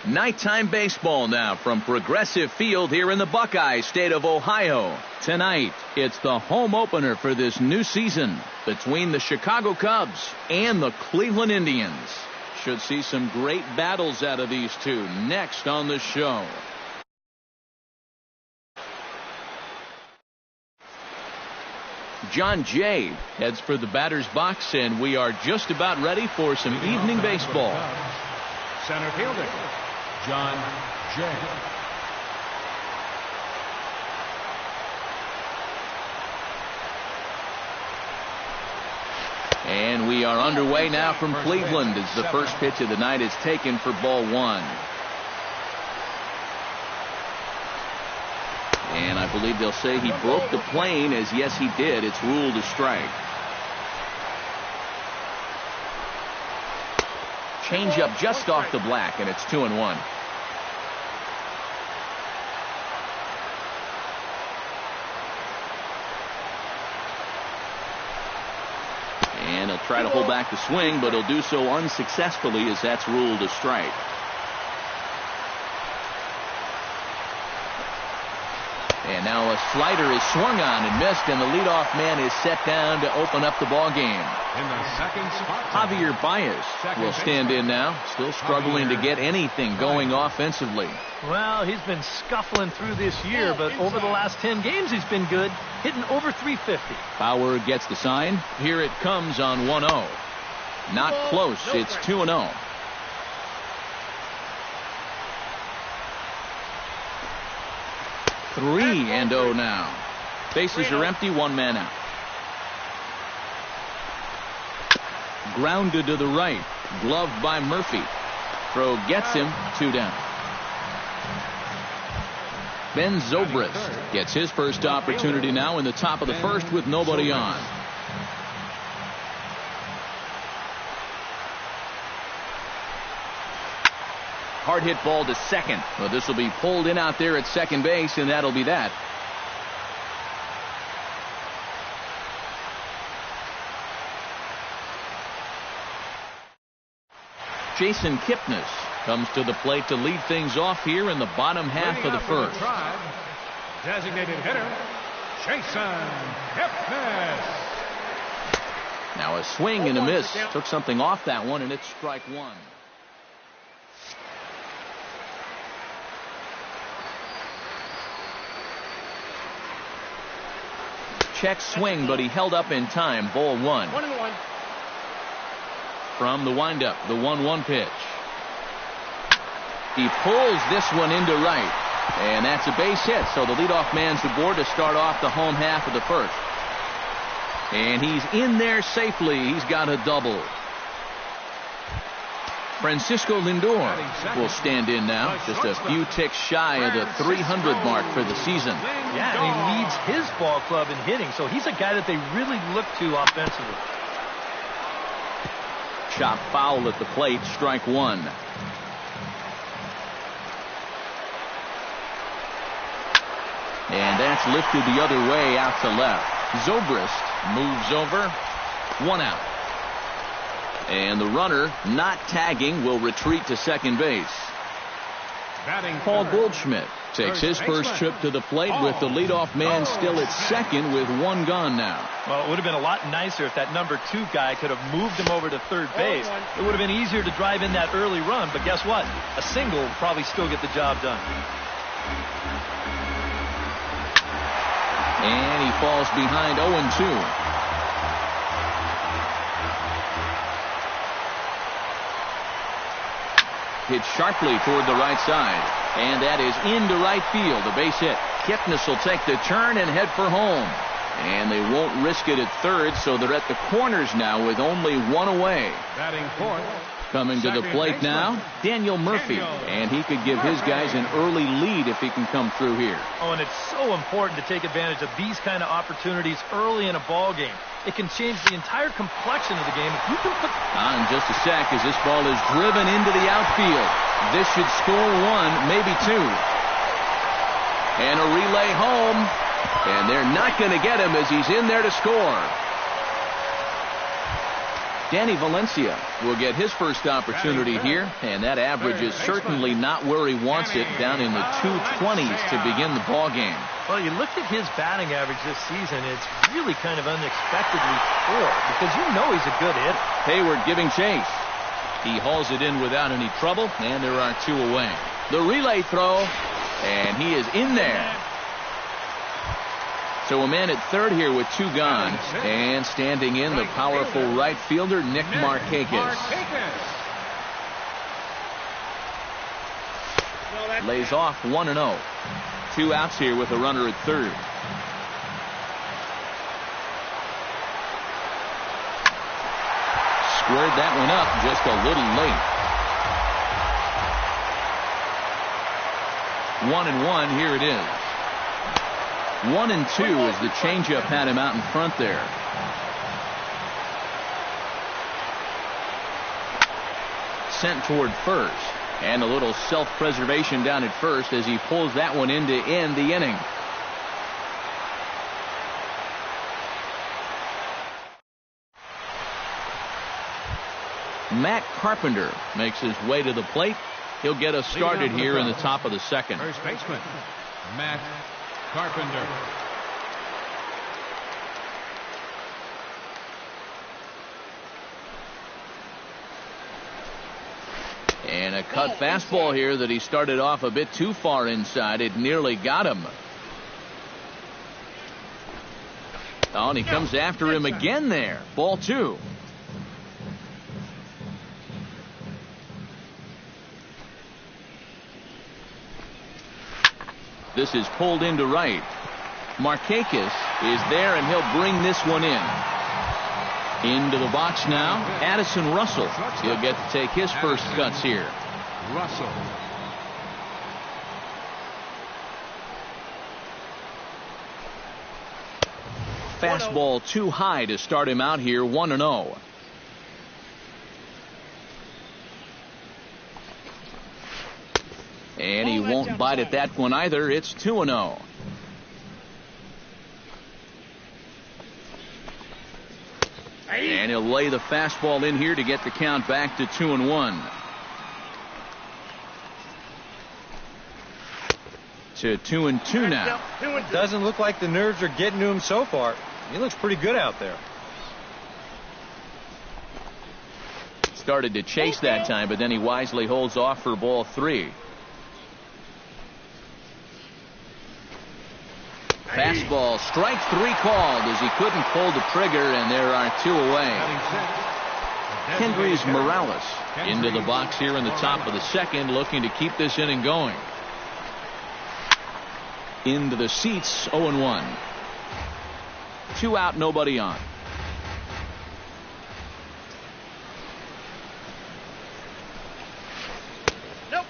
Nighttime baseball now from Progressive Field here in the Buckeye State of Ohio. Tonight, it's the home opener for this new season between the Chicago Cubs and the Cleveland Indians. Should see some great battles out of these two next on the show. John Jay heads for the batter's box, and we are just about ready for some evening baseball. Center fielder, John Jay. And we are underway now from Cleveland as the first pitch of the night is taken for ball one. And I believe they'll say he broke the plane, as yes he did. It's ruled a strike. Change up just off the black, and it's 2-1. And he'll try to hold back the swing, but he'll do so unsuccessfully as that's ruled a strike. And now a slider is swung on and missed, and the leadoff man is set down to open up the ball game. In the second spot, Javier Baez will stand in now, still struggling to get anything going offensively. Well, he's been scuffling through this year, but over the last 10 games he's been good, hitting over 350. Bauer gets the sign. Here it comes on 1-0. Not close. It's 2-0. Three and 0 now. Bases are empty, one man out. Grounded to the right. Gloved by Murphy. Throw gets him, 2 down. Ben Zobrist gets his first opportunity now in the top of the first with nobody on. Hard hit ball to second. Well, this will be pulled in out there at second base, and that'll be that. Jason Kipnis comes to the plate to lead things off here in the bottom half of the first. Designated hitter, Jason Kipnis. Now a swing and a miss. Took something off that one, and it's strike one. Check swing, but he held up in time. Ball one. 1-1. From the windup, the 1-1 pitch. He pulls this one into right, and that's a base hit. So the leadoff man's aboard to start off the home half of the first. And he's in there safely. He's got a double. Francisco Lindor will stand in now, just a few ticks shy of the 300 mark for the season. Yeah, and he leads his ball club in hitting, so he's a guy that they really look to offensively. Chop foul at the plate, strike one. And that's lifted the other way out to left. Zobrist moves over, one out. And the runner, not tagging, will retreat to second base. Paul Goldschmidt takes his first trip to the plate with the leadoff man still at second with one gone now. Well, it would have been a lot nicer if that number 2 guy could have moved him over to third base. It would have been easier to drive in that early run, but guess what? A single will probably still get the job done. And he falls behind 0-2. Hit sharply toward the right side, and that is into right field, a base hit. Kipnis will take the turn and head for home, and they won't risk it at third, so they're at the corners now with only one away. Batting fourth. Coming to the plate now, Daniel Murphy, and he could give his guys an early lead if he can come through here. Oh, and it's so important to take advantage of these kind of opportunities early in a ball game. It can change the entire complexion of the game. If you can put on just a sec as this ball is driven into the outfield. This should score one, maybe two. And a relay home, and they're not going to get him as he's in there to score. Danny Valencia will get his first opportunity here, and that average is certainly not where he wants it, down in the 220s to begin the ball game. Well, you look at his batting average this season, it's really kind of unexpectedly poor because you know he's a good hitter. Hayward giving chase. He hauls it in without any trouble, and there are 2 away. The relay throw, and he is in there. So a man at third here with 2 gone, and standing in the powerful right fielder, Nick Markakis. Lays off 1-0. 2 outs here with a runner at third. Squared that one up just a little late. 1-1, here it is. 1-2 as the changeup had him out in front there. Sent toward first. And a little self-preservation down at first as he pulls that one in to end the inning. Matt Carpenter makes his way to the plate. He'll get us started here in the top of the second. First baseman, Matt Carpenter. And a cut fastball here that he started off a bit too far inside. It nearly got him. Oh, and he comes after him again there. Ball 2. This is pulled into right. Markakis is there, and he'll bring this one in. Into the box now, Addison Russell. He'll get to take his first cuts here. Russell. Fastball too high to start him out here, 1-0. And he won't bite at that one either. It's 2-0. And he'll lay the fastball in here to get the count back to 2-1. To 2-2 now. Doesn't look like the nerves are getting to him so far. He looks pretty good out there. Started to chase that time, but then he wisely holds off for ball 3. Fastball, strike 3 called as he couldn't pull the trigger, and there are 2 away. Kendrys Morales into the box here in the top of the second, looking to keep this inning going. Into the seats, 0-1. 2 out, nobody on.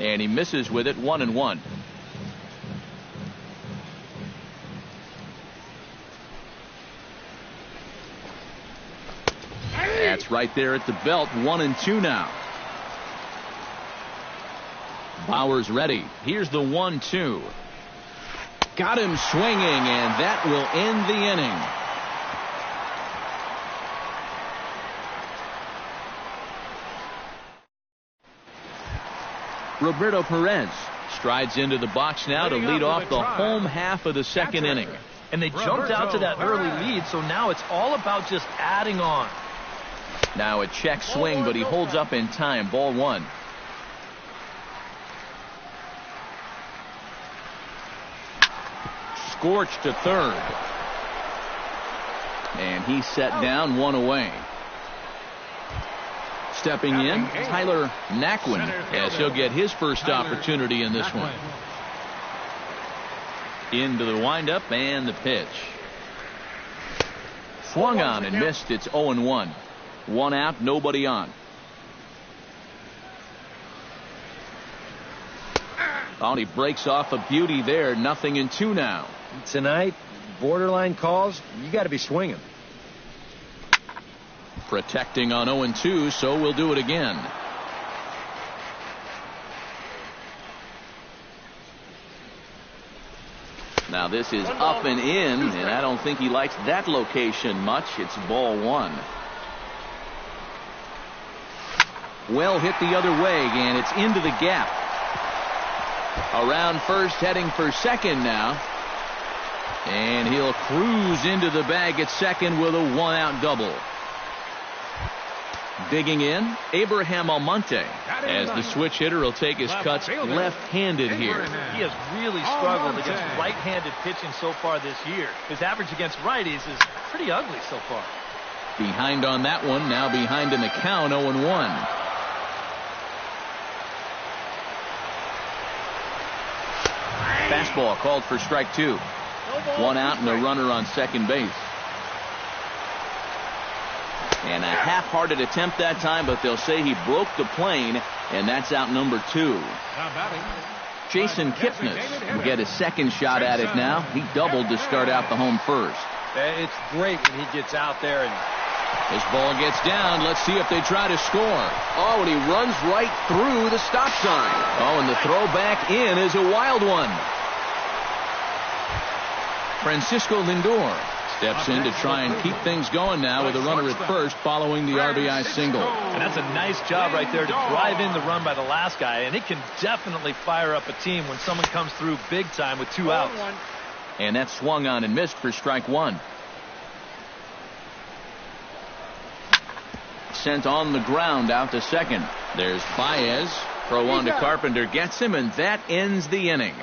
And he misses with it, 1-1. That's right there at the belt. 1-2 now. Bauer's ready. Here's the 1-2. Got him swinging, and that will end the inning. Roberto Perez strides into the box now to lead off the home half of the second inning. And they jumped out to that early lead, so now it's all about just adding on. Now a check swing, but he holds up in time. Ball 1. Scorched to third. And he's set down, 1 away. Stepping in, Tyler Naquin, as he'll get his first opportunity in this one. Into the windup and the pitch. Swung on and missed. It's 0-1. 1 out, nobody on. Oh, he breaks off a beauty there. 0-2 now. Tonight, borderline calls, you got to be swinging. Protecting on 0-2, so we'll do it again. Now this is up and in, and I don't think he likes that location much. It's ball 1. Well hit the other way, and it's into the gap. Around first, heading for second now. And he'll cruise into the bag at second with a 1-out double. Digging in, Abraham Almonte, as the switch hitter will take his cuts left-handed here. He has really struggled against right-handed pitching so far this year. His average against righties is pretty ugly so far. Behind on that one, now behind in the count, 0-1. Fastball called for strike 2. 1 out and a runner on second base. And a half-hearted attempt that time, but they'll say he broke the plane, and that's out number 2. Jason Kipnis will get a second shot at it now. He doubled to start out the home first. It's great when he gets out there and This ball gets down. Let's see if they try to score. Oh, and he runs right through the stop sign. Oh, and the throw back in is a wild one. Francisco Lindor steps in to try and keep things going now with a runner at first following the RBI single. And that's a nice job right there to drive in the run by the last guy. And it can definitely fire up a team when someone comes through big time with 2 outs. And that swung on and missed for strike 1. Sent on the ground out to second. There's Baez. Throw on to Carpenter. Gets him, and that ends the inning.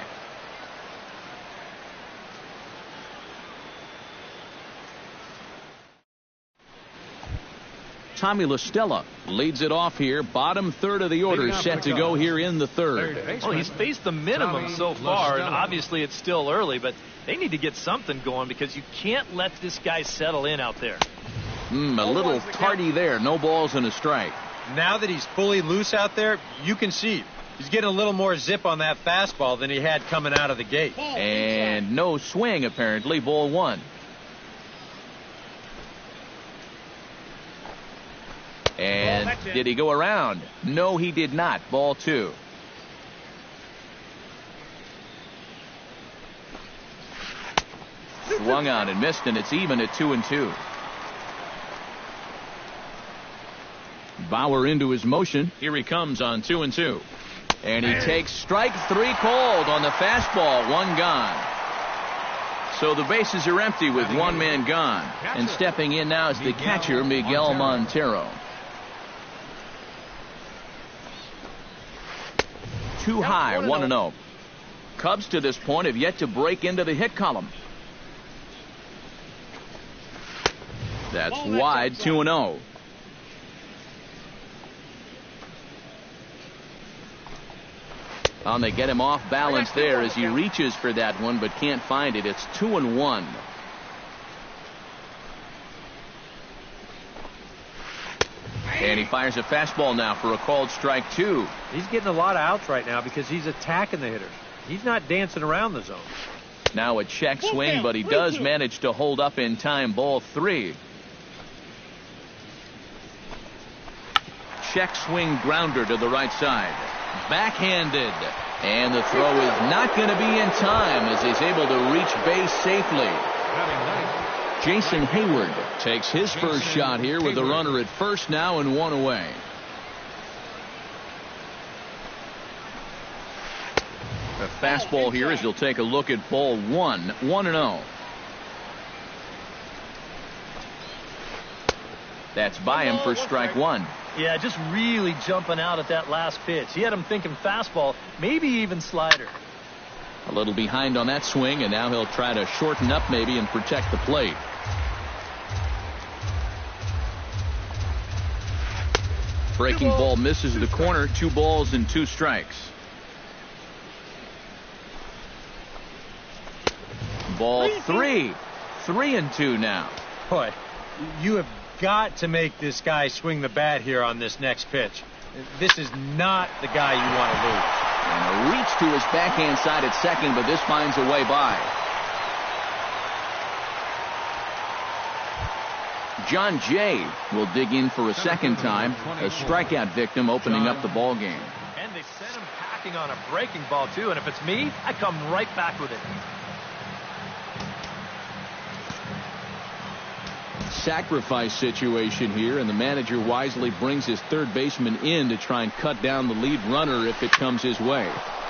Tommy La Stella leads it off here. Bottom third of the order set to go here in the third. Well, he's faced the minimum so far, and obviously it's still early, but they need to get something going because you can't let this guy settle in out there. A little tardy there. No balls and a strike. Now that he's fully loose out there, you can see he's getting a little more zip on that fastball than he had coming out of the gate. And no swing, apparently. Ball 1. And did he go around? No, he did not. Ball 2. Swung on and missed, and it's even at 2-2. Bauer into his motion. Here he comes on 2-2. And he takes strike 3 called on the fastball. 1 gone. So the bases are empty with 1 man gone. And stepping in now is the catcher, Miguel Montero. Too high, 1-0. Cubs to this point have yet to break into the hit column. That's wide, 2-0. They get him off balance there as he reaches for that one but can't find it. It's 2-1. And he fires a fastball now for a called strike 2. He's getting a lot of outs right now because he's attacking the hitters. He's not dancing around the zone. Now a check swing, but he does manage to hold up in time. Ball 3. Check swing grounder to the right side. Backhanded. And the throw is not going to be in time as he's able to reach base safely. Jason Hayward takes his first shot here with a runner at first now and 1 away. A fastball here as he'll take a look at ball 1. 1-0. That's by him for strike 1. Yeah, just really jumping out at that last pitch. He had him thinking fastball, maybe even slider. A little behind on that swing, and now he'll try to shorten up maybe and protect the plate. Breaking ball misses the corner. 2 balls and 2 strikes. Ball 3. 3-2 now. Boy, you have got to make this guy swing the bat here on this next pitch. This is not the guy you want to lose. And a reach to his backhand side at second, but this finds a way by. John Jay will dig in for a second time. A strikeout victim opening up the ball game. And they sent him packing on a breaking ball too, and if it's me, I come right back with it. sacrifice situation here, and the manager wisely brings his third baseman in to try and cut down the lead runner if it comes his way.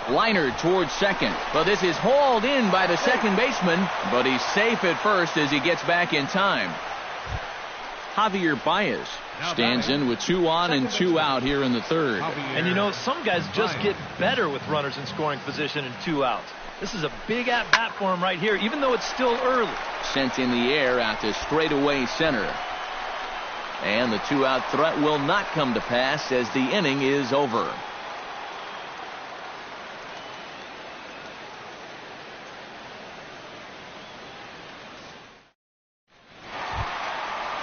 Liner towards second. Well, this is hauled in by the second baseman, but he's safe at first as he gets back in time. Javier Baez stands in with 2 on and 2 out here in the third. And you know, some guys just get better with runners in scoring position and 2 outs. This is a big at-bat for him right here, even though it's still early. Sent in the air out to straightaway center. And the 2-out threat will not come to pass as the inning is over.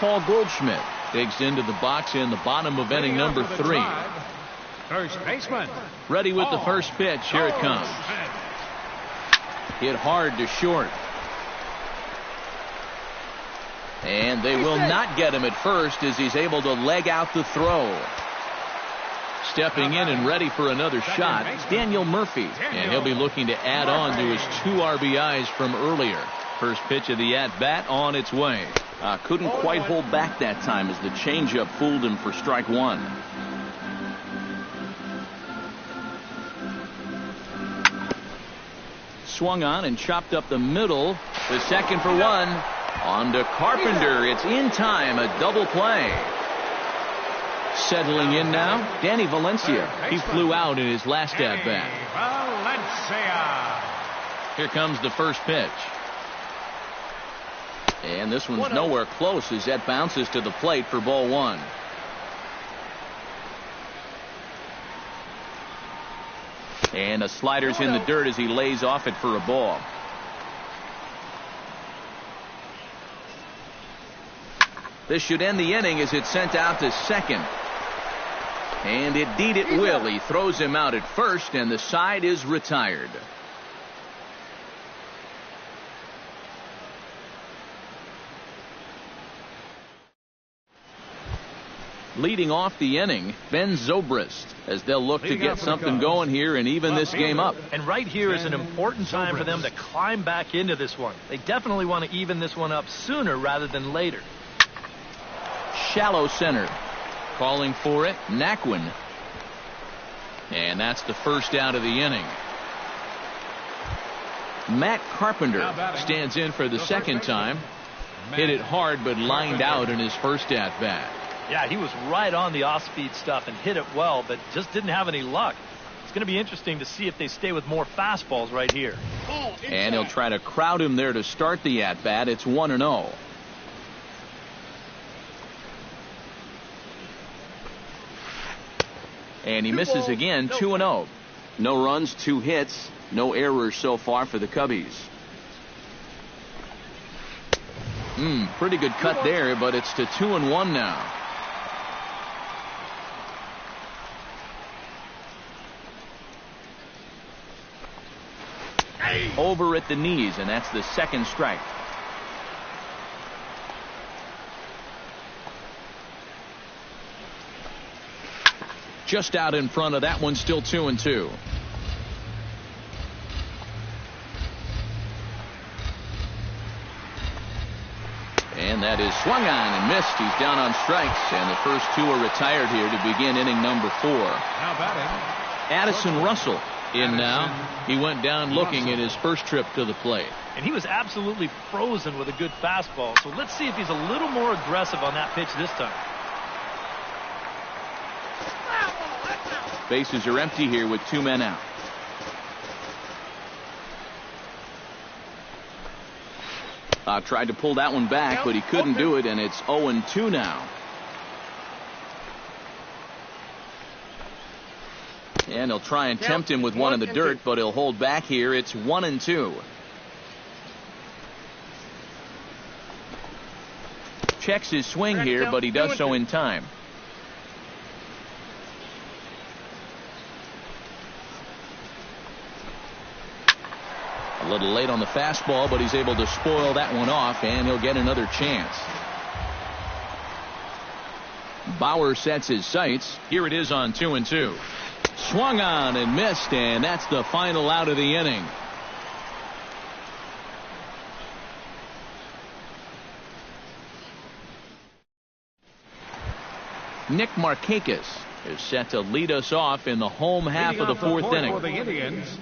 Paul Goldschmidt digs into the box in the bottom of inning number 3. First baseman. Ready with the first pitch. Here it comes. Hit hard to short. And they will not get him at first as he's able to leg out the throw. Stepping in and ready for another shot, Daniel Murphy. And he'll be looking to add on to his 2 RBIs from earlier. First pitch of the at-bat on its way. Couldn't quite hold back that time as the changeup fooled him for strike 1. Swung on and chopped up the middle. The second for 1. On to Carpenter. It's in time. A double play. Settling in now, Danny Valencia. He flew out in his last at-bat. Here comes the first pitch. And this one's nowhere close as that bounces to the plate for ball 1. And a slider's in the dirt as he lays off it for a ball. This should end the inning as it's sent out to second. And indeed it will. He throws him out at first, and the side is retired. Leading off the inning, Ben Zobrist, as they'll look to get something going here and even this game up. And right here is an important time for them to climb back into this one. They definitely want to even this one up sooner rather than later. Shallow center. Calling for it, Naquin. And that's the first out of the inning. Matt Carpenter stands in for the second time. Hit it hard but lined out in his first at-bat. Yeah, he was right on the off-speed stuff and hit it well, but just didn't have any luck. It's going to be interesting to see if they stay with more fastballs right here. And he'll try to crowd him there to start the at-bat. It's 1-0. And he misses again, 2-0. No runs, 2 hits, no errors so far for the Cubbies. Pretty good cut there, but it's to 2-1 now. Over at the knees, and that's the second strike. Just out in front of that one, still 2-2. And that is swung on and missed. He's down on strikes, and the first 2 are retired here to begin inning number 4. Now batting, Addison Russell in now. He went down looking at his first trip to the plate. And he was absolutely frozen with a good fastball. So let's see if he's a little more aggressive on that pitch this time. Bases are empty here with 2 men out. Tried to pull that one back, but he couldn't do it, and it's 0-2 now. And he'll try and tempt him with one in the dirt, but he'll hold back here. It's 1-2. Checks his swing here, but he does so in time. A little late on the fastball, but he's able to spoil that one off, and he'll get another chance. Bauer sets his sights. Here it is on 2-2. Swung on and missed, and that's the final out of the inning. Nick Markakis is set to lead us off in the home half of the fourth inning. For the Indians,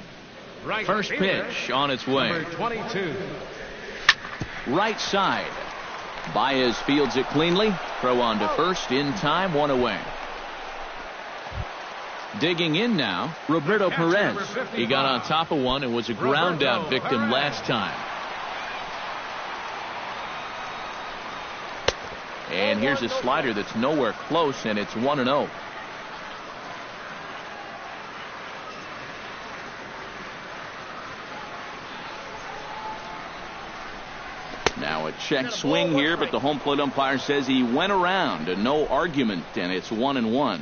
right First fielder, pitch on its way. number 22. Right side. Baez fields it cleanly. Throw on to first in time, one away. Digging in now, Roberto Perez. He got on top of one and was a ground out victim last time. And here's a slider that's nowhere close, and it's 1-0. Now a check swing here, but the home plate umpire says he went around. No argument, and it's 1-1.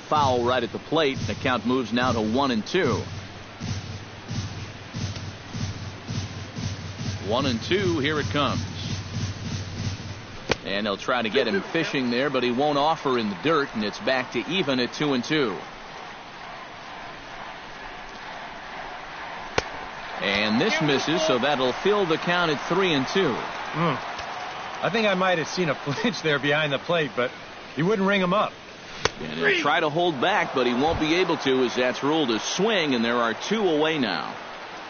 Foul right at the plate. The count moves now to 1-2. 1-2. Here it comes. And they'll try to get him fishing there, but he won't offer in the dirt, and it's back to even at 2-2. And this misses, so that'll fill the count at 3-2. I think I might have seen a flinch there behind the plate, but he wouldn't ring him up. And he'll try to hold back, but he won't be able to, as that's ruled a swing, and there are 2 away now.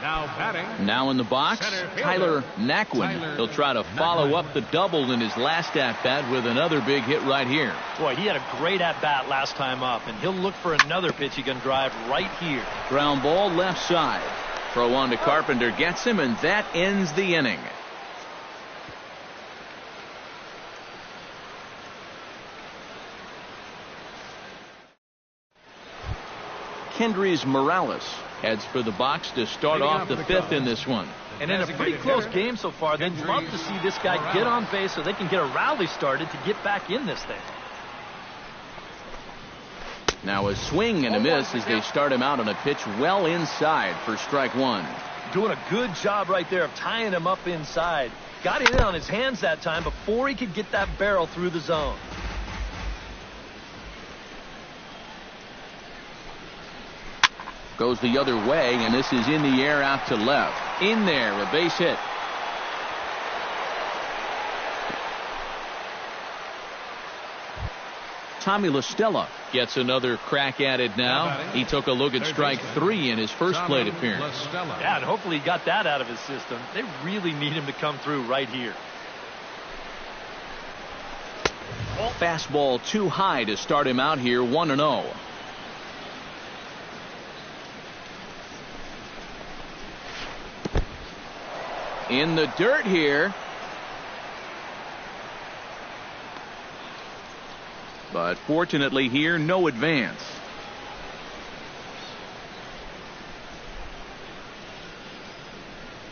Now batting. Now in the box, Tyler Naquin. He'll try to follow up the double in his last at-bat with another big hit right here. Boy, he had a great at-bat last time up, and he'll look for another pitch he can drive right here. Ground ball left side. Throw on to Carpenter, gets him, and that ends the inning. Kendrys Morales heads for the box to start off the fifth in this one. And in a pretty close game so far, they'd love to see this guy get on base so they can get a rally started to get back in this thing. Now a swing and a miss as they start him out on a pitch well inside for strike one. Doing a good job right there of tying him up inside. Got it in on his hands that time before he could get that barrel through the zone. Goes the other way, and this is in the air out to left. In there, a base hit. Tommy La Stella gets another crack at it now. He took a look at strike 3 in his first plate appearance. Yeah, and hopefully he got that out of his system. They really need him to come through right here. Fastball too high to start him out here, 1-0. In the dirt here. But fortunately here, no advance.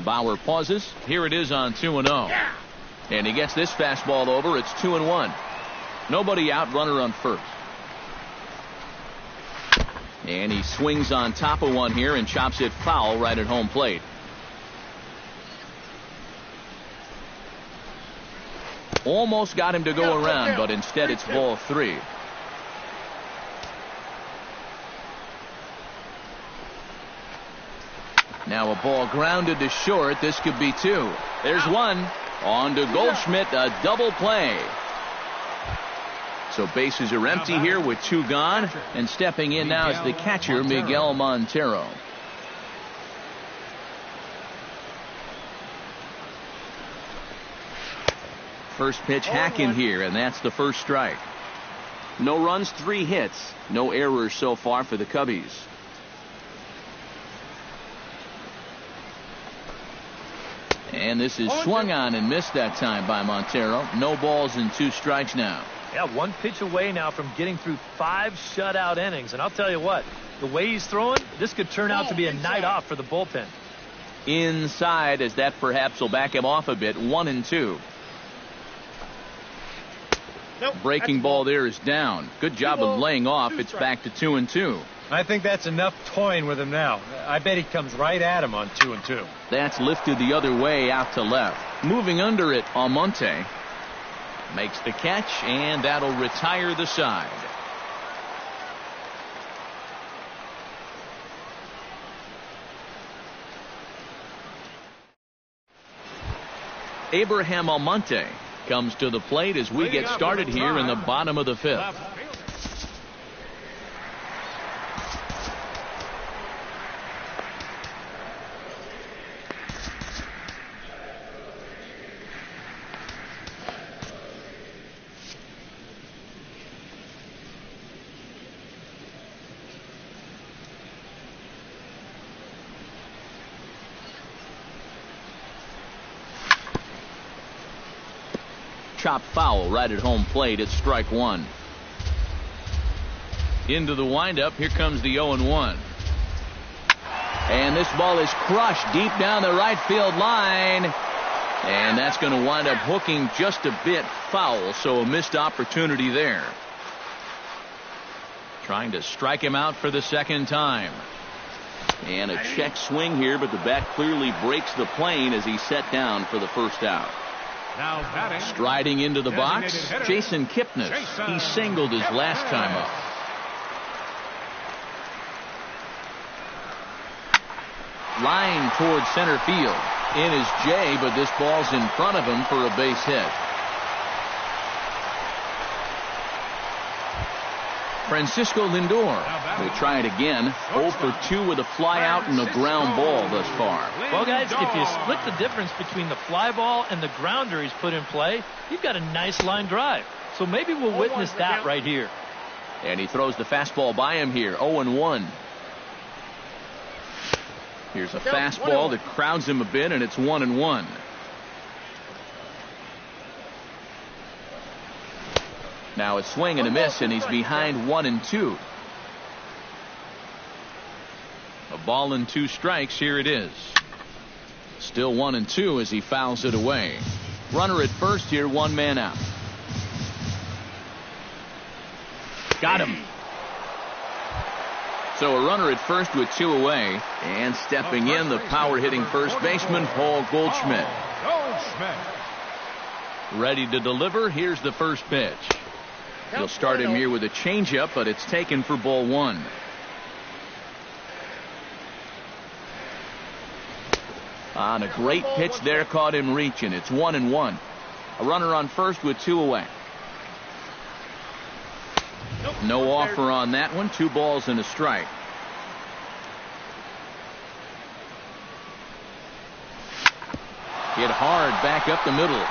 Bauer pauses. Here it is on 2-0. And he gets this fastball over. It's 2-1. Nobody out, runner on first. And he swings on top of one here and chops it foul right at home plate. Almost got him to go around, but instead it's ball 3. Now a ball grounded to short. This could be 2. There's 1. On to Goldschmidt, a double play. So bases are empty here with 2 gone, and stepping in now is the catcher, Miguel Montero. First pitch hack in here, and that's the first strike. No runs, 3 hits. No errors so far for the Cubbies. And this is swung on and missed that time by Montero. No balls and 2 strikes now. Yeah, 1 pitch away now from getting through 5 shutout innings. And I'll tell you what, the way he's throwing, this could turn out to be a night off for the bullpen. Inside, as that perhaps will back him off a bit, 1-2. Nope, breaking ball there is down. Good job of laying off. It's back to 2-2. I think that's enough toying with him now. I bet he comes right at him on 2-2. That's lifted the other way out to left. Moving under it, Almonte makes the catch, and that'll retire the side. Abraham Almonte comes to the plate as we get started here in the bottom of the fifth. Left field. Chopped foul right at home plate. It's strike one. Into the windup. Here comes the 0-1. And this ball is crushed deep down the right field line. And that's going to wind up hooking just a bit foul. So a missed opportunity there. Trying to strike him out for the second time. And a check swing here, but the bat clearly breaks the plane as he's set down for the first out. Now batting. Striding into the box, Hitter, Jason Kipnis. He singled his last time up. Line towards center field. In is Jay, but this ball's in front of him for a base hit. Francisco Lindor will try it again. 0 for 2 with a fly out and a ground ball thus far. Well, guys, if you split the difference between the fly ball and the grounder he's put in play, you've got a nice line drive. So maybe we'll witness that right here. And he throws the fastball by him here. 0-1. Here's a fastball that crowds him a bit, and it's 1-1. Now a swing and a miss, and he's behind 1-2. A ball and 2 strikes. Here it is. Still 1-2 as he fouls it away. Runner at first here, 1 man out. Got him. So a runner at first with 2 away. And stepping in, the power hitting first baseman, Paul Goldschmidt. Ready to deliver. Here's the first pitch. He'll start him here with a changeup, but it's taken for ball 1. On a great pitch there, caught him reaching. It's 1-1. A runner on first with 2 away. No offer on that one. 2 balls and a strike. Hit hard back up the middle.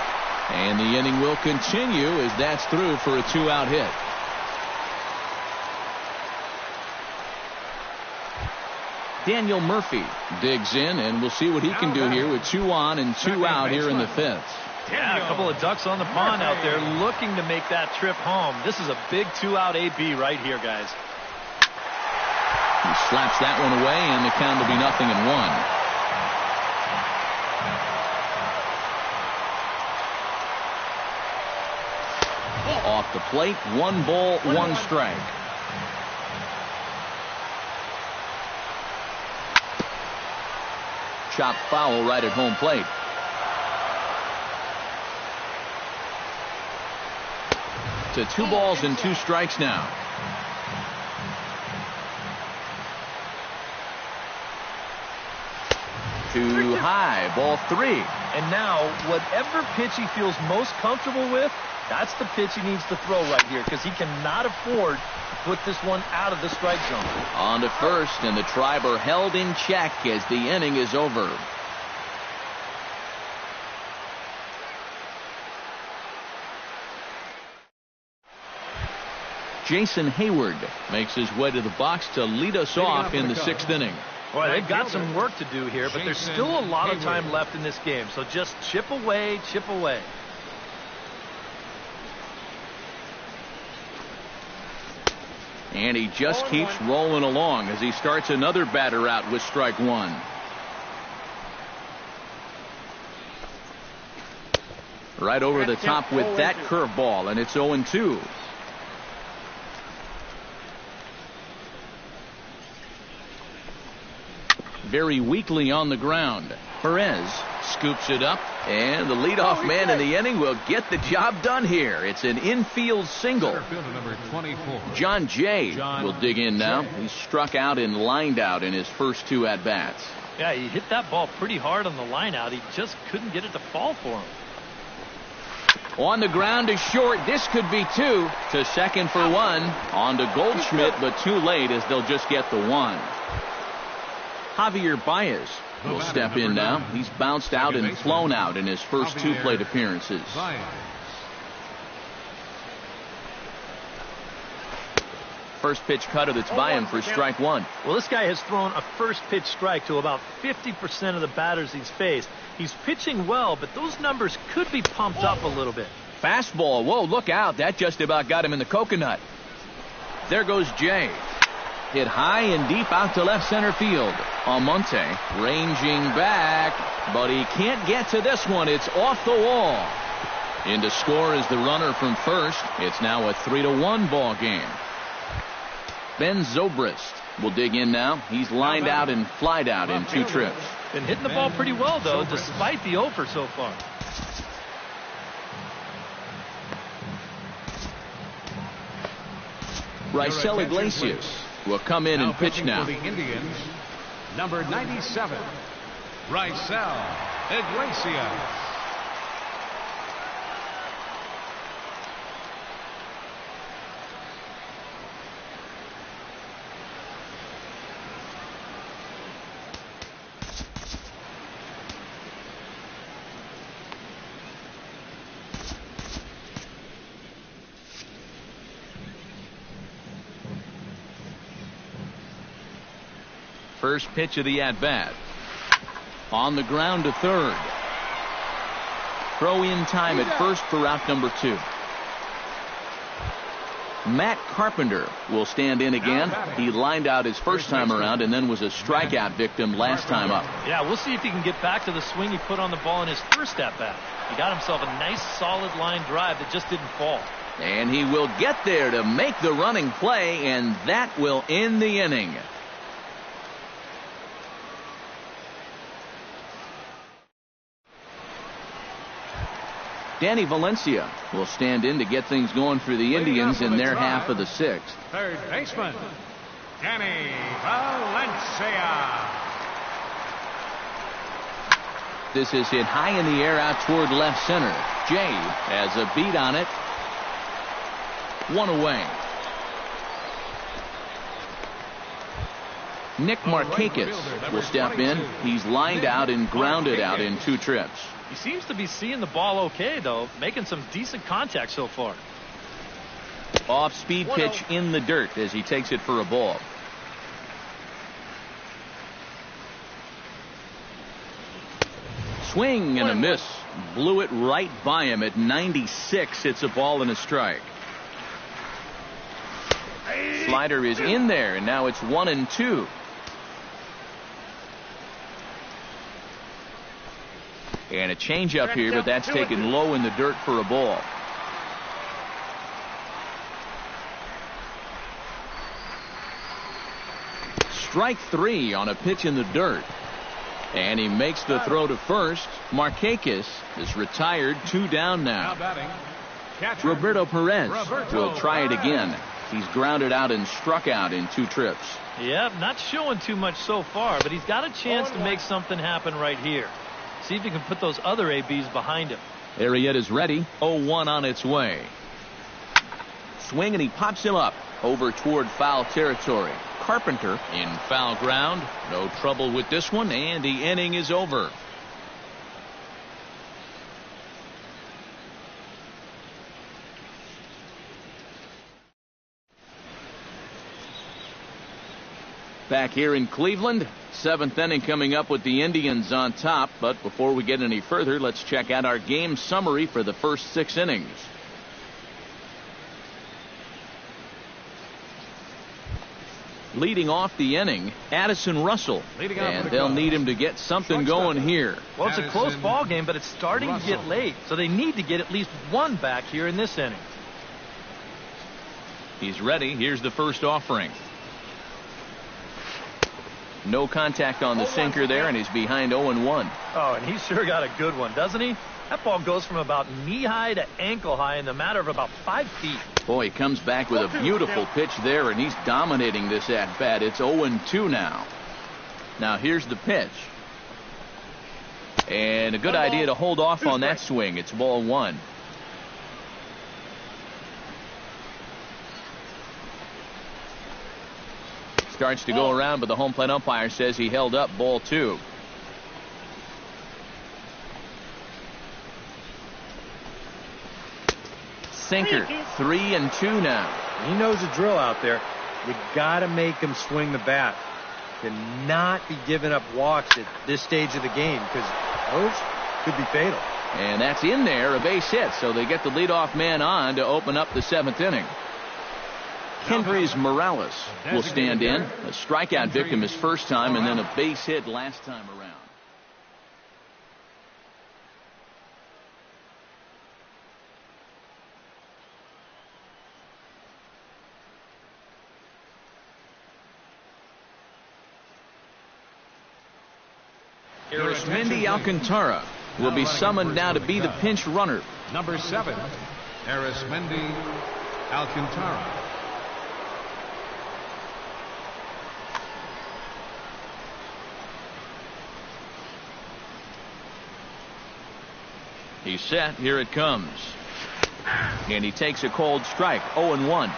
And the inning will continue as that's through for a 2-out hit. Daniel Murphy digs in, and we'll see what he can do here with 2 on and 2 out here in the 5th. Yeah, a couple of ducks on the pond out there looking to make that trip home. This is a big 2-out AB right here, guys. He slaps that one away, and the count will be 0-1. Off the plate, 1 ball, 1 strike. Chopped foul right at home plate. To 2 balls and 2 strikes now. Too high, ball 3. And now, whatever pitch he feels most comfortable with, that's the pitch he needs to throw right here, because he cannot afford to put this one out of the strike zone. On to first, and the Triber held in check as the inning is over. Jason Hayward makes his way to the box to lead us off in the 6th inning. Boy, they've got some work to do here, but there's still a lot of time left in this game, so just chip away, chip away. And he just keeps rolling along as he starts another batter out with strike 1. Right over the top with that curveball, and it's 0-2. Very weakly on the ground. Perez scoops it up, and the leadoff man in the inning will get the job done here. It's an infield single. Number 24. John Jay will dig in now. He struck out and lined out in his first 2 at-bats. Yeah, he hit that ball pretty hard on the line out. He just couldn't get it to fall for him. On the ground is short. This could be two. To second for one. On to Goldschmidt, but too late as they'll just get the one. Javier Baez will step in now. He's bounced out and flown out in his first two plate appearances. First pitch cutter that's by him for strike one. Well, this guy has thrown a first pitch strike to about 50% of the batters he's faced. He's pitching well, but those numbers could be pumped up a little bit. Fastball. Whoa, look out. That just about got him in the coconut. There goes Jay. Hit high and deep out to left center field. Almonte ranging back, but he can't get to this one. It's off the wall. In to score is the runner from first. It's now a 3-1 ball game. Ben Zobrist will dig in now. He's lined out and flied out in two trips. Been hitting the ball pretty well, though, despite the offer so far. Raisel Iglesias will come in and pitch now. For the Indians, number 97, Raisel Iglesias. First pitch of the at-bat. On the ground to third. Throw in time at first for out number two. Matt Carpenter will stand in again. He lined out his first time around and then was a strikeout victim last time up. Yeah, we'll see if he can get back to the swing he put on the ball in his first at-bat. He got himself a nice solid line drive that just didn't fall. And he will get there to make the running play, and that will end the inning. Danny Valencia will stand in to get things going for the Indians in their half of the sixth. Third baseman, Danny Valencia. This is hit high in the air out toward left center. Jay has a beat on it. One away. Nick Markakis will step in. He's lined out and grounded out in two trips. He seems to be seeing the ball okay, though, making some decent contact so far. Off-speed pitch in the dirt as he takes it for a ball. Swing and a miss. Blew it right by him at 96. It's a ball and a strike. Slider is in there, and now it's 1-2. And a changeup here, but that's taken low in the dirt for a ball. Strike three on a pitch in the dirt. And he makes the throw to first. Markakis is retired, 2 down now. Roberto Perez will try it again. He's grounded out and struck out in 2 trips. Yep, not showing too much so far, but he's got a chance to make something happen right here. See if he can put those other ABs behind him. Arrieta's ready. 0-1 on its way. Swing and he pops him up over toward foul territory. Carpenter in foul ground. No trouble with this one, and the inning is over. Back here in Cleveland, 7th inning coming up with the Indians on top. But before we get any further, let's check out our game summary for the first 6 innings. Leading off the inning, Addison Russell, and they'll need him to get something going here. Well, it's a close ball game, but it's starting to get late, so they need to get at least one back here in this inning. He's ready. Here's the first offering. No contact on the sinker there, and he's behind 0-1. Oh, and he's sure got a good one, doesn't he? That ball goes from about knee-high to ankle-high in the matter of about 5 feet. Boy, he comes back with a beautiful pitch there, and he's dominating this at-bat. It's 0-2 now. Now, here's the pitch. And a good idea to hold off on that swing. It's ball 1. Starts to go around, but the home plate umpire says he held up ball 2. Sinker, 3-2 now. He knows the drill out there. You got to make him swing the bat. Cannot be giving up walks at this stage of the game because those could be fatal. And that's in there, a base hit, so they get the leadoff man on to open up the 7th inning. Kendrys Morales will stand in. A strikeout victim his first time, and then a base hit last time around. Arismendi Alcantara will be summoned now to be the pinch runner. Number 7, Arismendi Alcantara. He's set. Here it comes. And he takes a cold strike. 0-1.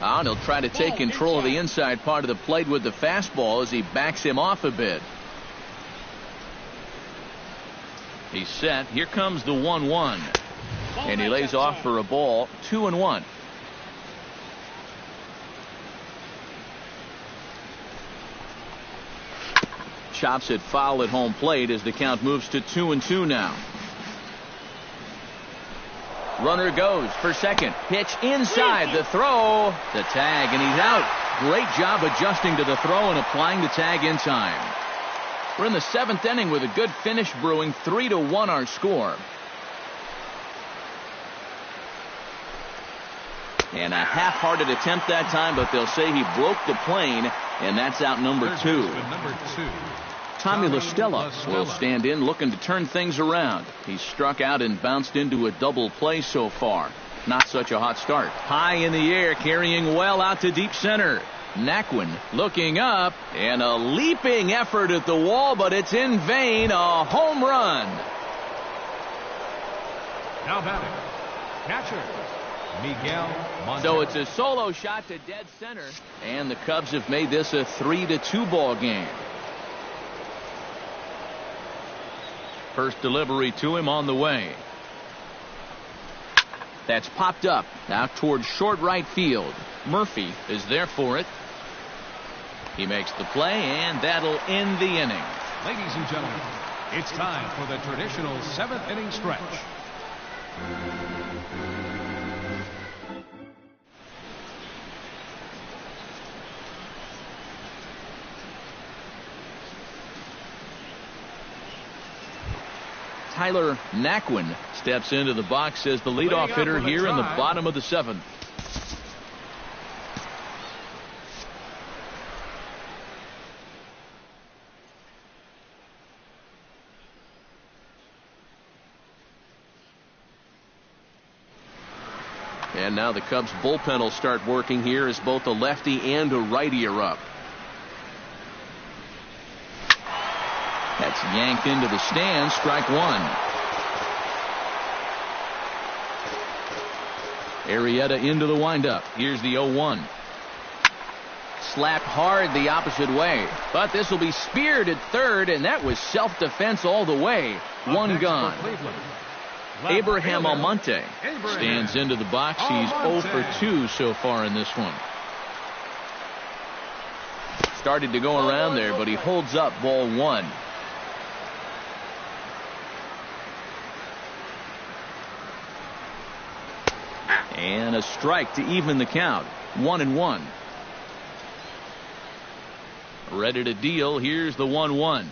And he'll try to take control of the inside part of the plate with the fastball as he backs him off a bit. He's set. Here comes the 1-1. And he lays off for a ball. 2-1. Chops it foul at home plate as the count moves to 2-2 now. Runner goes for second. Pitch inside. The throw. The tag, and he's out. Great job adjusting to the throw and applying the tag in time. We're in the 7th inning with a good finish brewing. 3-1 our score. And a half-hearted attempt that time, but they'll say he broke the plane, and that's out number 2. Tommy La Stella will stand in, looking to turn things around. He's struck out and bounced into a double play so far. Not such a hot start. High in the air, carrying well out to deep center. Naquin looking up, and a leaping effort at the wall, but it's in vain. A home run. Now batting, catcher Miguel Montero. So it's a solo shot to dead center, and the Cubs have made this a 3-2 ball game. First delivery to him on the way. That's popped up out towards short right field. Murphy is there for it. He makes the play, and that'll end the inning. Ladies and gentlemen, it's time for the traditional 7th inning stretch. Tyler Naquin steps into the box as the leadoff hitter here in the bottom of the 7th. And now the Cubs bullpen will start working here as both a lefty and a righty are up. That's yanked into the stands. Strike 1. Arrieta into the windup. Here's the 0-1. Slapped hard the opposite way, but this will be speared at third, and that was self-defense all the way. One gone. Abraham Almonte stands into the box. He's 0 for 2 so far in this one. Started to go around there, but he holds up ball 1. And a strike to even the count. 1-1. Ready to deal. Here's the 1-1.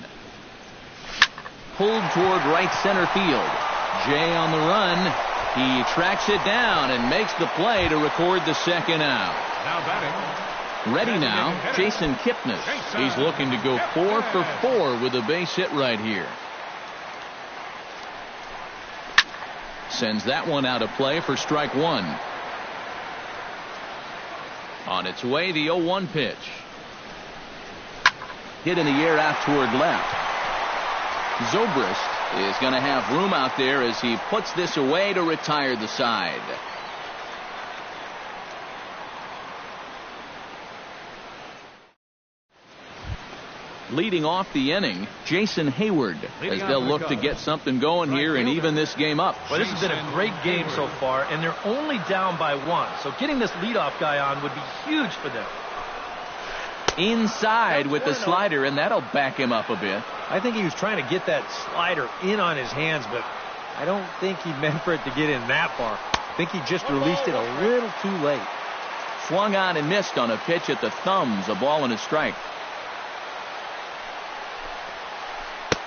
Pulled toward right center field. Jay on the run. He tracks it down and makes the play to record the second out. Now batting. Ready now, Jason Kipnis. He's looking to go 4 for 4 with a base hit right here. Sends that one out of play for strike 1. On its way, the 0-1 pitch. Hit in the air out toward left. Zobrist is going to have room out there as he puts this away to retire the side. Leading off the inning, Jason Hayward, as they'll look to get something going here and even this game up. Well, this has been a great game so far, and they're only down by 1. So getting this leadoff guy on would be huge for them. Inside with the slider, and that'll back him up a bit. I think he was trying to get that slider in on his hands, but I don't think he meant for it to get in that far. I think he just released it a little too late. Swung on and missed on a pitch at the thumbs, a ball and a strike.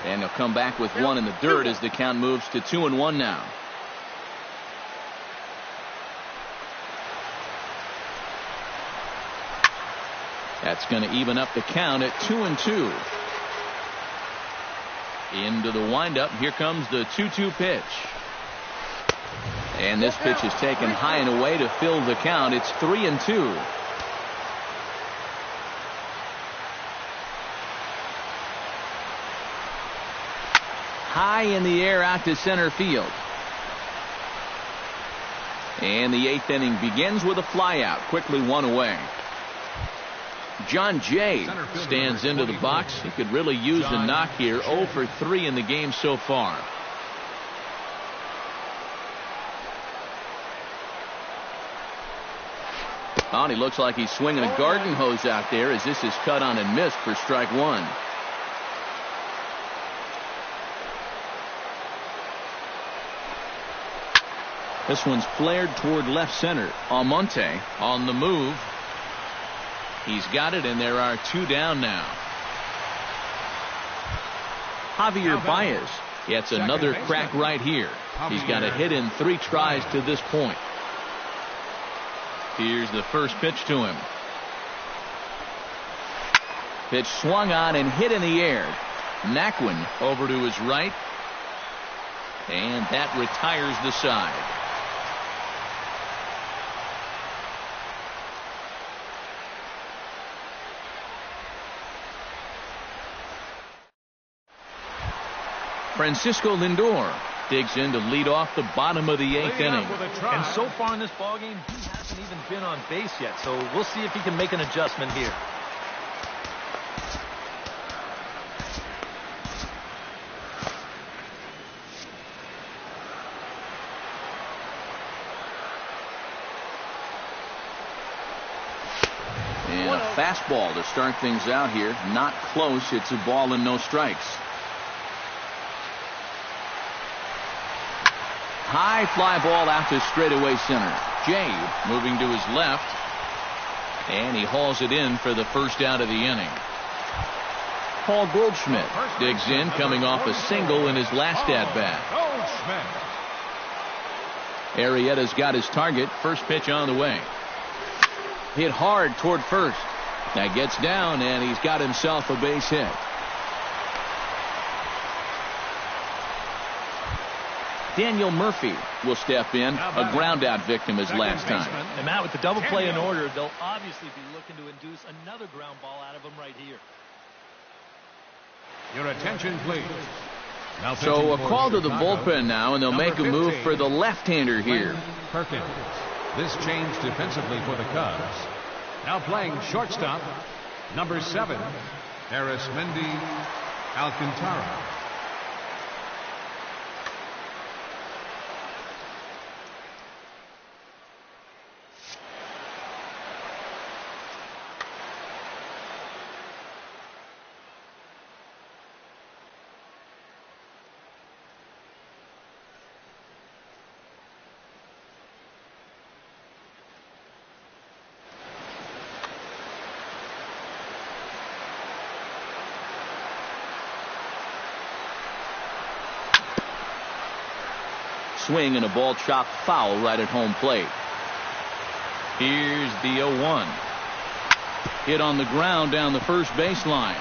And he'll come back with one in the dirt as the count moves to 2-1 now. That's going to even up the count at 2-2. Into the windup. Here comes the 2-2 pitch. And this pitch is taken high and away to fill the count. It's 3-2. High in the air out to center field. And the 8th inning begins with a flyout. Quickly one away. John Jay stands into the box. He could really use a knock here. 0 for 3 in the game so far. Oh, and he looks like he's swinging a garden hose out there as this is cut on and missed for strike 1. This one's flared toward left center. Almonte on the move. He's got it, and there are 2 down now. Javier Baez gets another crack right here. He's got a hit in 3 tries to this point. Here's the first pitch to him. Pitch swung on and hit in the air. Naquin over to his right. And that retires the side. Francisco Lindor digs in to lead off the bottom of the 8th inning. And so far in this ballgame, he hasn't even been on base yet. So we'll see if he can make an adjustment here. And a fastball to start things out here. Not close. It's a ball and no strikes. High fly ball out to straightaway center. Jay moving to his left. And he hauls it in for the first out of the inning. Paul Goldschmidt digs in, coming off a single in his last at-bat. Arrieta's got his target. First pitch on the way. Hit hard toward first. That gets down, and he's got himself a base hit. Daniel Murphy will step in, a ground-out victim his last time. And Matt, with the double play in order, they'll obviously be looking to induce another ground ball out of him right here. Your attention, please. So a call to the bullpen now, and they'll make a move for the left-hander here. Perkins. This change defensively for the Cubs. Now playing shortstop, number 7, Arismendi Alcantara. Swing and a ball chopped foul right at home plate. Here's the 0-1. Hit on the ground down the first baseline.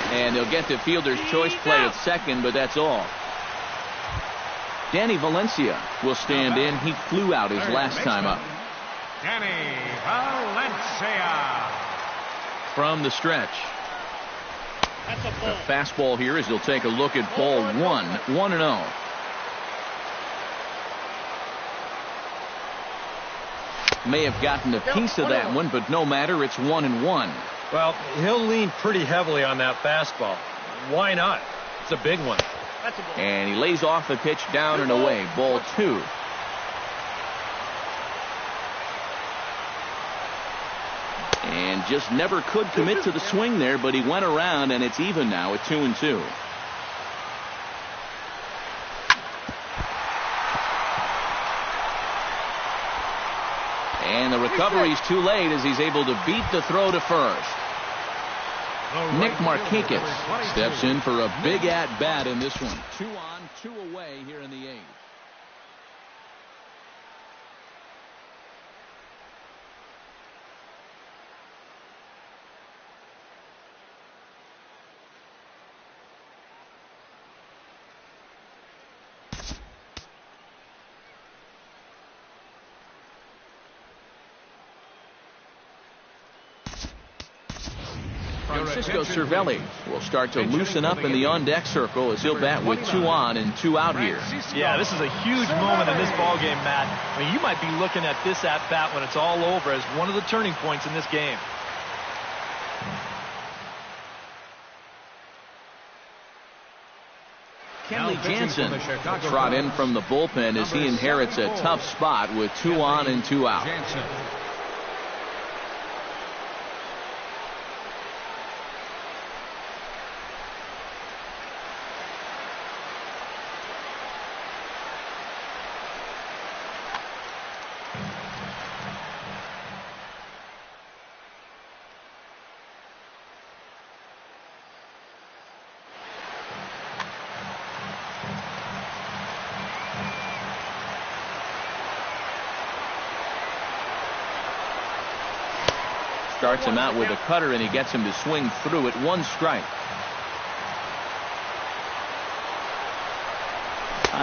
And they'll get the fielder's choice play at second, but that's all. Danny Valencia will stand in. He flew out his last time up. Danny Valencia. From the stretch. The fastball here as he'll take a look at ball 1-0. May have gotten a piece of that one, but no matter, it's 1-1. Well, he'll lean pretty heavily on that fastball. Why not? It's a big one. And he lays off the pitch down and away. Ball 2. And just never could commit to the swing there, but he went around, and it's even now at 2-2. And the recovery's too late as he's able to beat the throw to first. Nick Markakis steps in for a big at-bat in this one. 2 on, 2 away here in the 8th. Francisco Cervelli will start to loosen up in the on-deck circle as he'll bat with 2 on and 2 out here. Yeah, this is a huge moment in this ballgame, Matt. I mean, you might be looking at this at-bat when it's all over as one of the turning points in this game. Kenley Jansen trot in from the bullpen as he inherits a tough spot with 2 on and 2 out. Starts him out with a cutter, and he gets him to swing through at 1 strike.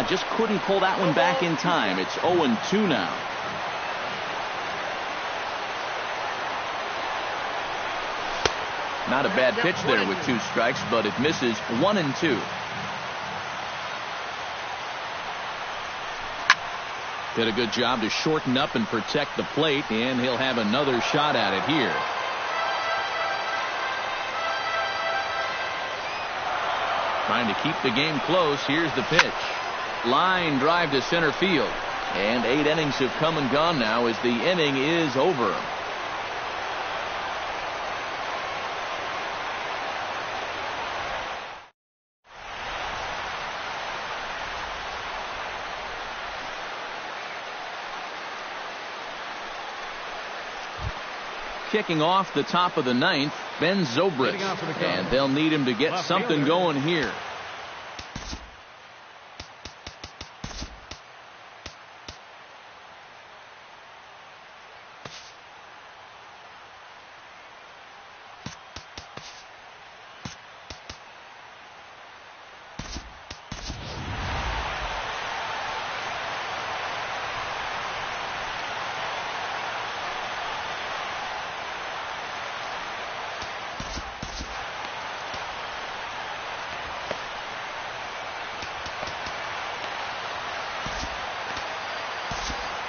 Just couldn't pull that one back in time. It's 0-2 now. Not a bad pitch there with 2 strikes, but it misses. 1-2. Did a good job to shorten up and protect the plate, and he'll have another shot at it here. Trying to keep the game close. Here's the pitch. Line drive to center field. And 8 innings have come and gone now as the inning is over. Kicking off the top of the 9th, Ben Zobrist, and they'll need him to get something going here.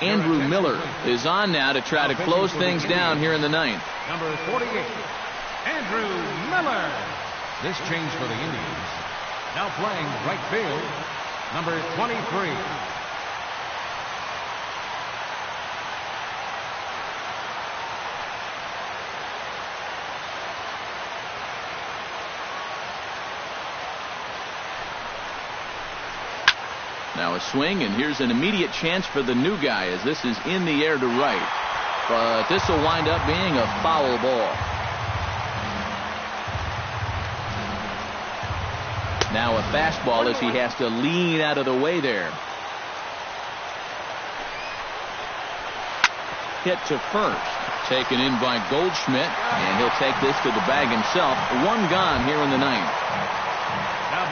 Andrew Miller is on now to try to close things down here in the 9th. Number 48, Andrew Miller. This change for the Indians. Now playing right field, number 23. Now a swing, and here's an immediate chance for the new guy as this is in the air to right. But this will wind up being a foul ball. Now a fastball as he has to lean out of the way there. Hit to first. Taken in by Goldschmidt, and he'll take this to the bag himself. 1 gone here in the 9th.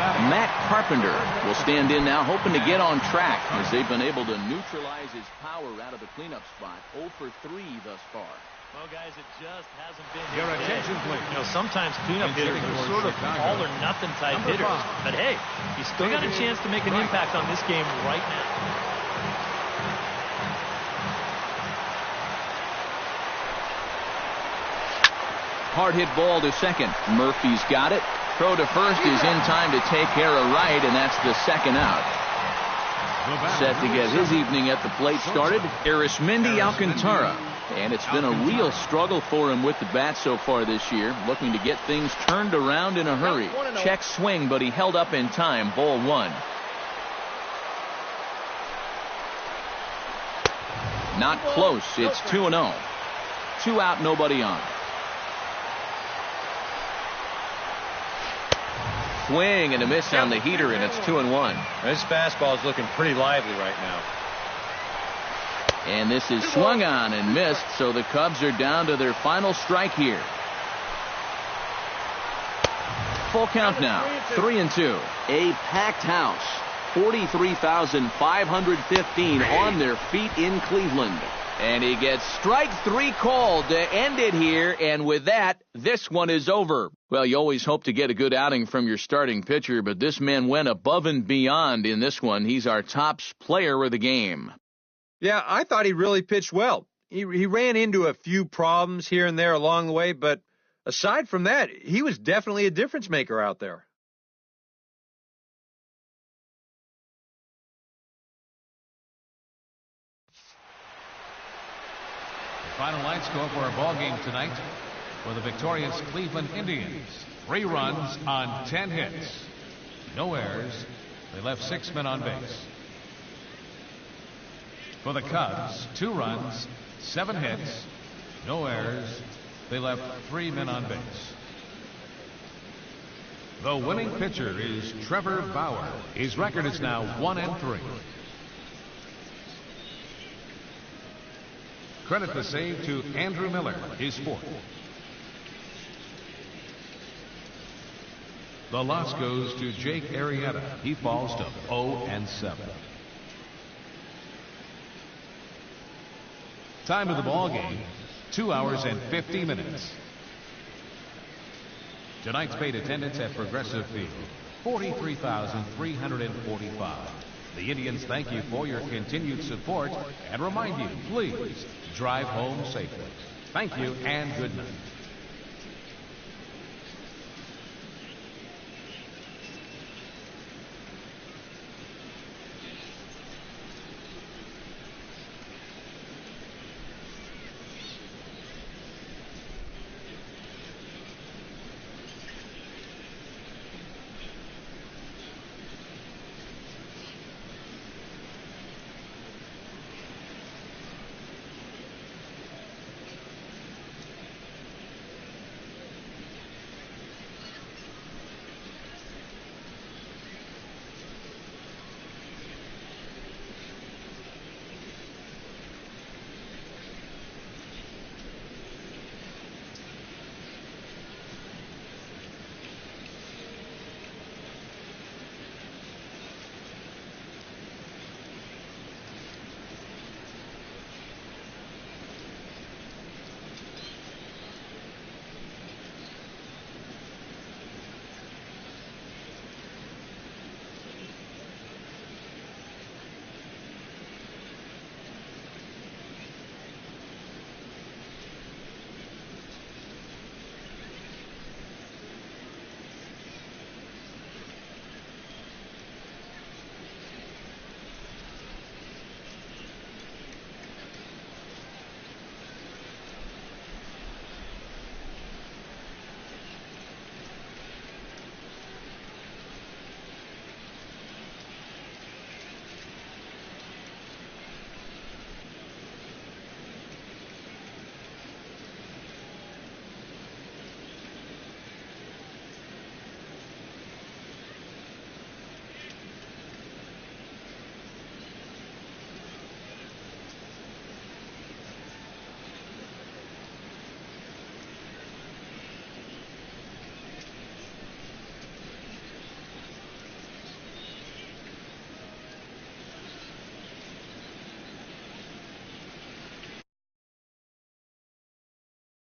Matt Carpenter will stand in now, hoping to get on track as they've been able to neutralize his power out of the cleanup spot. 0 for 3 thus far. Well, guys, it just hasn't been Your his day. attention, please. You know, sometimes cleanup hitters are sort of all or nothing type Number hitters. 5. But hey, he's still got a chance to make an impact on this game right now. Hard hit ball to second. Murphy's got it. Throw to first is in time to take care of right, and that's the second out. Set to get his evening at the plate started, Arismendi Alcantara. And it's been a real struggle for him with the bat so far this year, looking to get things turned around in a hurry. Check swing, but he held up in time. Ball 1. Not close. It's 2-0. 2 out, nobody on. Swing and a miss on the heater, and it's 2-1. This fastball is looking pretty lively right now. And this is swung on and missed, so the Cubs are down to their final strike here. Full count now, 3-2. A packed house, 43,515 on their feet in Cleveland. And he gets strike 3 called to end it here, and with that, this one is over. Well, you always hope to get a good outing from your starting pitcher, but this man went above and beyond in this one. He's our top player of the game. Yeah, I thought he really pitched well. He ran into a few problems here and there along the way, but aside from that, he was definitely a difference maker out there. The final line score for our ball game tonight for the victorious Cleveland Indians. 3 runs on 10 hits. No errors. They left 6 men on base. For the Cubs, 2 runs, 7 hits, no errors. They left 3 men on base. The winning pitcher is Trevor Bauer. His record is now 1-3. Credit the save to Andrew Miller, his 4th. The loss goes to Jake Arrieta. He falls to 0-7. Time of the ball game, 2 hours and 50 minutes. Tonight's paid attendance at Progressive Field, 43,345. The Indians thank you for your continued support and remind you, please drive home safely. Thank you and good night.